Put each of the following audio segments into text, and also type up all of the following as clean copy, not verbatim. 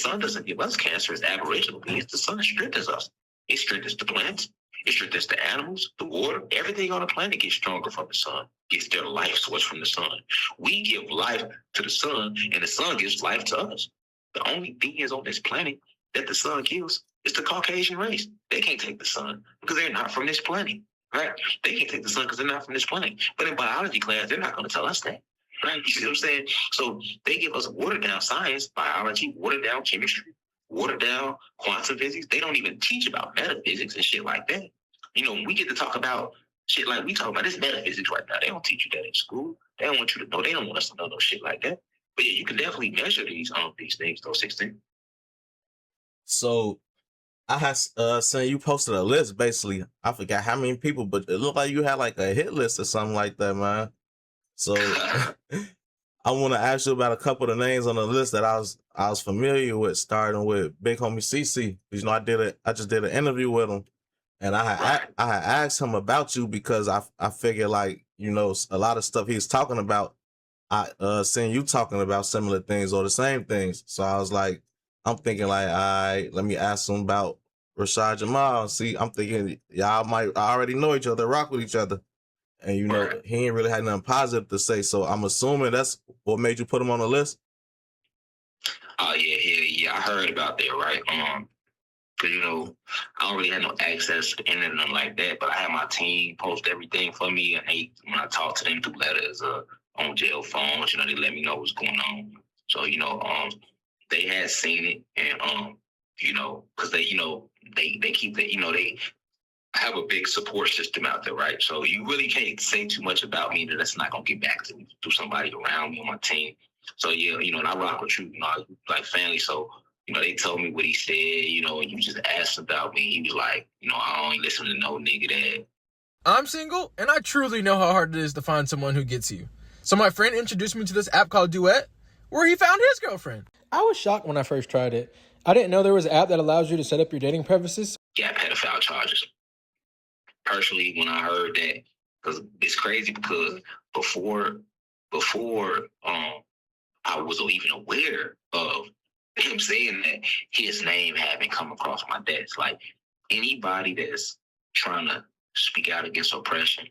sun doesn't give us cancer as aboriginal beings. The sun strengthens us. It strengthens the plants. It strengthens the animals, the water. Everything on the planet gets stronger from the sun, gets their life source from the sun. We give life to the sun, and the sun gives life to us. The only beings on this planet that the sun gives is the Caucasian race. They can't take the sun because they're not from this planet, right? They can't take the sun because they're not from this planet. But in biology class, they're not going to tell us that. Right? You see what I'm saying? So they give us watered down science, biology, watered down chemistry, watered down quantum physics. They don't even teach about metaphysics and shit like that. You know, when we get to talk about shit like we talk about this metaphysics right now, they don't teach you that in school. They don't want you to know. They don't want us to know no shit like that. But yeah, you can definitely measure these things, those 16. So I had seen you posted a list. Basically, I forgot how many people, but it looked like you had like a hit list or something like that, man. So I want to ask you about a couple of the names on the list that I was familiar with, starting with Big Homie CC. You know, I just did an interview with him, and I had asked him about you because I figured, like, you know, a lot of stuff he's talking about, I seen you talking about similar things or the same things. So I was like, I'm thinking like, all right, let me ask him about Rashad Jamal. See, I'm thinking y'all might already know each other, rock with each other. And, you know, he ain't really had nothing positive to say. So I'm assuming that's what made you put him on the list. Oh, yeah. I heard about that, right? Because, you know, I don't really have no access to the internet or nothing like that, but I have my team post everything for me. And when I talk to them through letters on jail phones, you know, they let me know what's going on. So, you know, they had seen it. And, you know, because they, you know, they keep that, you know, they have a big support system out there, right? So you really can't say too much about me that's not going to get back to me through somebody around me on my team. So, yeah, you know, and I rock with you, you know, like family. So, you know, they told me what he said, you know, and you just asked about me. He was like, you know, I don't listen to no nigga that. I'm single, and I truly know how hard it is to find someone who gets you. So my friend introduced me to this app called Duet, where he found his girlfriend. I was shocked when I first tried it. I didn't know there was an app that allows you to set up your dating preferences. Yeah, pedophile charges. Personally, when I heard that, because it's crazy because before I was even aware of him saying that, his name hadn't come across my desk. Like, anybody that's trying to speak out against oppression,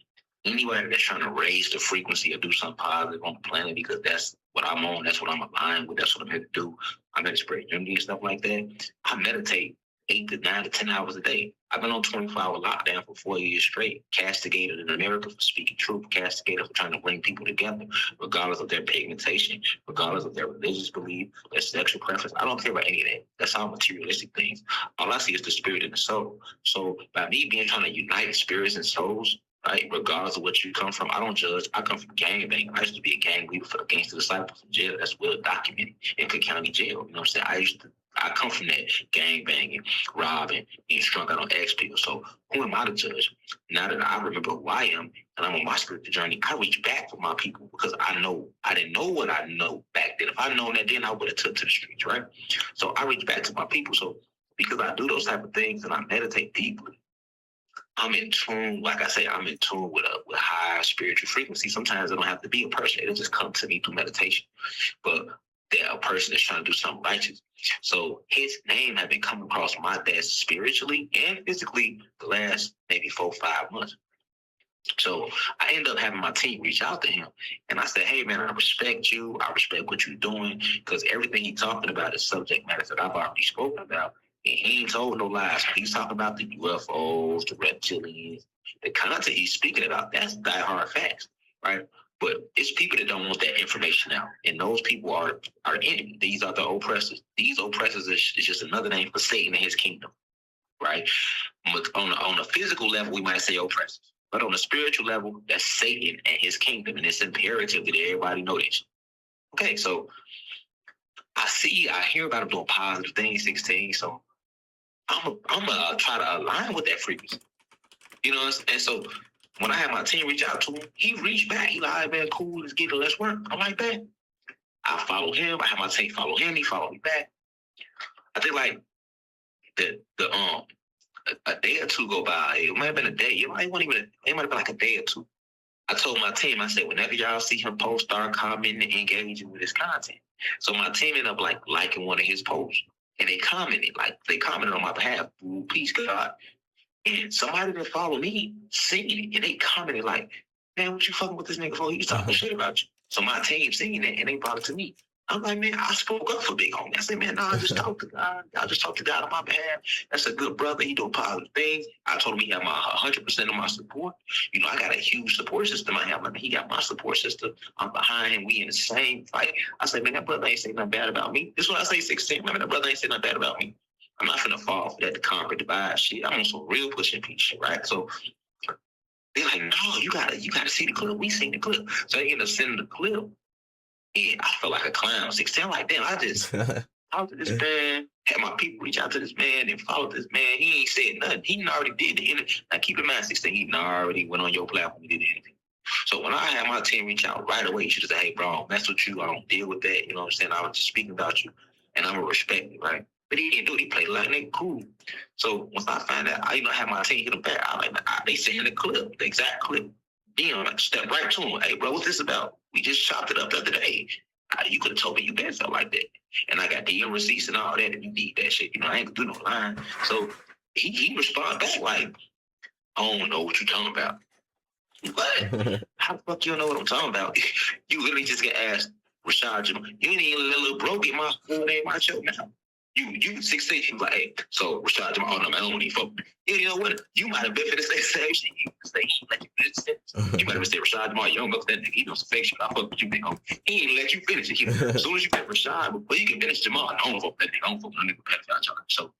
anybody that's trying to raise the frequency or do something positive on the planet, because that's what I'm on, that's what I'm aligned with, that's what I'm here to do. I'm here to spread unity and stuff like that. I meditate 8 to 9 to 10 hours a day. I've been on 24-hour lockdown for 4 years straight, castigated in America for speaking truth, castigated for trying to bring people together, regardless of their pigmentation, regardless of their religious belief, their sexual preference. I don't care about any of that. That's all materialistic things. All I see is the spirit and the soul. So by me trying to unite spirits and souls, right, regardless of what you come from, I don't judge. I come from gangbanging. I used to be a gang leader for the Gangster Disciples in jail. That's well documented in Cook County Jail. You know what I'm saying? I come from that gang banging, robbing, being strung out on X people. So who am I to judge? Now that I remember who I am and I'm on my spiritual journey, I reach back for my people because I didn't know what I know back then. If I'd known that then, I would have took to the streets, right? So I reach back to my people. So because I do those type of things and I meditate deeply, I'm in tune, like I say, I'm in tune with high spiritual frequency. Sometimes it don't have to be a person. It'll just come to me through meditation. But they're a person that's trying to do something righteous. So his name had been coming across my desk spiritually and physically the last maybe 4 or 5 months. So I ended up having my team reach out to him. And I said, hey, man, I respect you. I respect what you're doing because everything he's talking about is subject matters that I've already spoken about. And he ain't told no lies. He's talking about the UFOs, the reptilians, the content he's speaking about. That's diehard facts, right? But it's people that don't want that information out. And those people are our enemy. These are the oppressors. These oppressors is just another name for Satan and his kingdom, right? On a physical level, we might say oppressors. But on a spiritual level, that's Satan and his kingdom. And it's imperative that everybody know this. Okay, so I hear about him doing positive things, 16. So I'm gonna try to align with that frequency. You know, and so when I had my team reach out to him, he reached back. He like, man, cool, let's get it, let's work. I'm like, that. I followed him. I had my team follow him. He followed me back. I think like a day or two go by. It might have been a day. It might have been like a day or two. I told my team, I said, whenever y'all see him post, start commenting and engaging with his content. So my team ended up liking one of his posts. and they commented on my behalf, "Ooh, peace, God." And somebody that followed me singing it, and they commented like, "Man, what you fucking with this nigga for? He's talking shit about you." So my team singing it, and they brought it to me. I'm like, man, I spoke up for Big Homie. I said, man, no, I just talked to God. I just talked to God on my behalf. That's a good brother. He doing positive things. I told him he had my 100% of my support. You know, I got a huge support system. He got my support system. I'm behind him. We in the same fight. I said, man, that brother ain't saying nothing bad about me. This is what I say 16. Man, that brother ain't saying nothing bad about me. I'm not finna fall for that conquer divide shit. I'm on some real pushing piece shit, right? So they're like, no, you gotta see the clip. We seen the clip. So they end up sending the clip. Yeah, I feel like a clown. 16, like, damn, I just talked to this man, had my people reach out to this man and follow this man. He ain't said nothing. He already did the interview. Now, keep in mind, 16, he already went on your platform and did the interview. So when I had my team reach out right away, she just said, hey, bro, that's what you, I don't deal with that. You know what I'm saying? I was just speaking about you, and I'm going to respect it, right? But he didn't do it. He played like nigga cool. So once I find out, I had my team hit him back. They sent the clip, the exact clip. Then I'm like, step right to him. Hey, bro, what's this about? We just chopped it up the other day. You could have told me you been felt like that. And I got DM receipts and all that, and you need that shit. You know, I ain't gonna do no line. So he responded back like, I don't know what you're talking about. What? How the fuck you don't know what I'm talking about? You literally just get asked, Rashad, Jamal, you ain't even let little bro get my full name out your mouth. You 16, he was like, hey, so Rashad, Jamal, no, man, I don't need fuck. You know what? You might have been for the same shit. You might have said, Rashad, Jamal, you don't go to that nigga. He knows some fake shit. I fuck with you, nigga. He ain't let you finish it. As soon as you get Rashad, before you can finish Jamal, I don't fuck that nigga. I don't fuck with nigga pedophile charge. So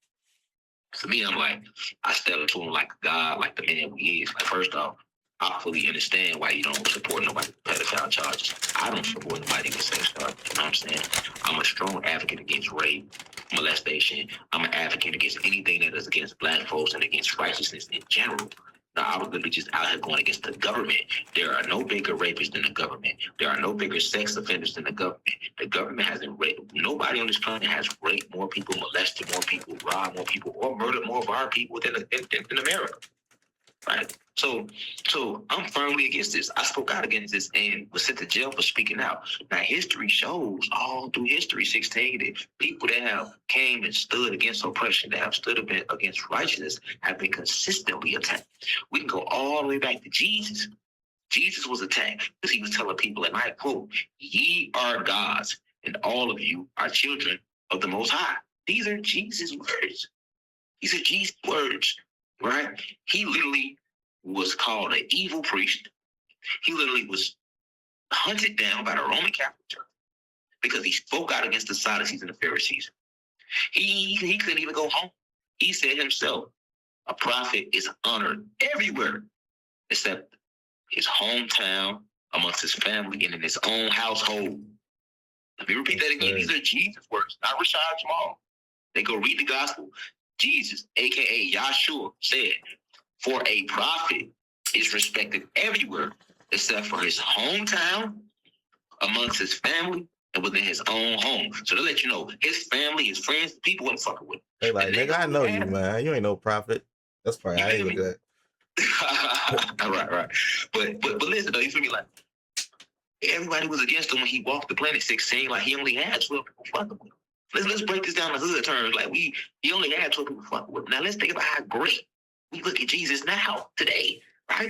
for me, I'm like, I step up to him like a God, like the man we is. Like, first off, I fully understand why you don't support nobody with pedophile charges. I don't support nobody with sex charges. You know what I'm saying? I'm a strong advocate against rape, molestation. I'm an advocate against anything that is against black folks and against righteousness in general. Now, I was literally just out here going against the government. There are no bigger rapists than the government. There are no bigger sex offenders than the government. The government hasn't raped. Nobody on this planet has raped more people, molested more people, robbed more people, or murdered more of our people than America. Right? So I'm firmly against this. I spoke out against this and was sent to jail for speaking out. Now, history shows all through history, 16, that people that have came and stood against oppression, that have stood against righteousness, have been consistently attacked. We can go all the way back to Jesus. Jesus was attacked because he was telling people, and I quote, ye are gods, and all of you are children of the Most High. These are Jesus' words. These are Jesus' words. Right? He literally was called an evil priest. He literally was hunted down by the Roman Catholic Church because he spoke out against the Sadducees and the Pharisees. He couldn't even go home. He said himself, a prophet is honored everywhere except his hometown, amongst his family, and in his own household. Let me repeat that again. These are Jesus' words, not Rashad Jamal. They go read the gospel. Jesus, a.k.a. Yahshua, said, for a prophet is respected everywhere except for his hometown, amongst his family, and within his own home. So to let you know, his family, his friends, people wasn't fucking with him. They like, nigga, I know you, man. You ain't no prophet. That's probably how you look at. Right. But listen, though, you feel me? Like, everybody was against him when he walked the planet 16. Like, he only had 12 people fucking with him. Let's break this down in hood terms. Like, he only had 12 people fucking with him. Now, let's think about how great we look at Jesus now, today, right?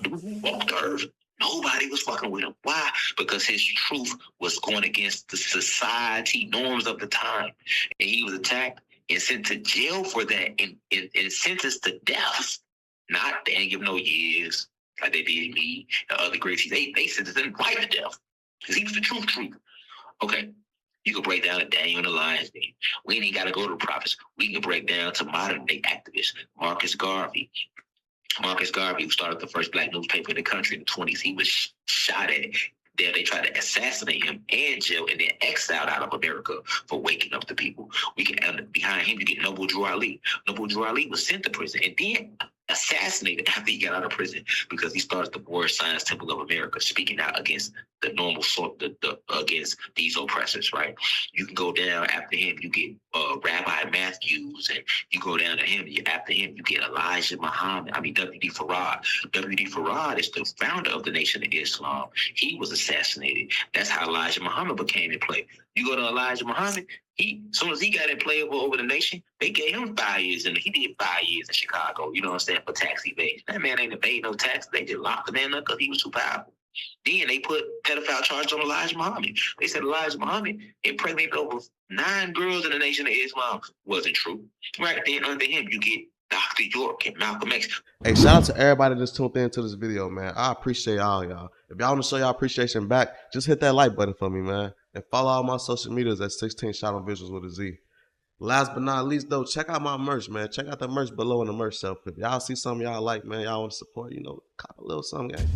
When he walked the earth, nobody was fucking with him. Why? Because his truth was going against the society norms of the time. And he was attacked and sent to jail for that and sentenced to death. Not, they ain't give no years like they did me and other greats. They sentenced him right to death because he was the truth. Okay. You can break down to Daniel and the Lion's Den. We ain't got to go to the prophets. We can break down to modern day activists. Marcus Garvey, who started the first black newspaper in the country in the 20s, he was shot at. There, they tried to assassinate him and jail and then exiled out of America for waking up the people. We can behind him, you get Noble Drew Ali. Noble Drew Ali was sent to prison and then assassinated after he got out of prison because he started the Warrior Science Temple of America, speaking out against the normal sort, against these oppressors. Right? You can go down after him. You get Rabbi Matthews, and you go down to him. After him, you get Elijah Muhammad. W.D. Farad. W.D. Farad is the founder of the Nation of Islam. He was assassinated. That's how Elijah Muhammad became in play. You go to Elijah Muhammad, As soon as he got playable over the nation, they gave him 5 years, and he did 5 years in Chicago. You know what I'm saying, for tax evasion. That man ain't paid no tax. They just locked the man up because he was too powerful. Then they put pedophile charges on Elijah Muhammad. They said Elijah Muhammad impregnated over 9 girls in the Nation of Islam. Wasn't true. Right then, under him, you get Dr. York and Malcolm X. Hey, shout out to everybody that's tuned into this video, man. I appreciate all y'all. If y'all want to show y'all appreciation back, just hit that like button for me, man. And follow all my social medias at 16 Shot on Visuals with a Z. Last but not least, though, check out my merch, man. Check out the merch below in the merch shelf. If y'all see something y'all like, man, y'all want to support, cop a little something, gang.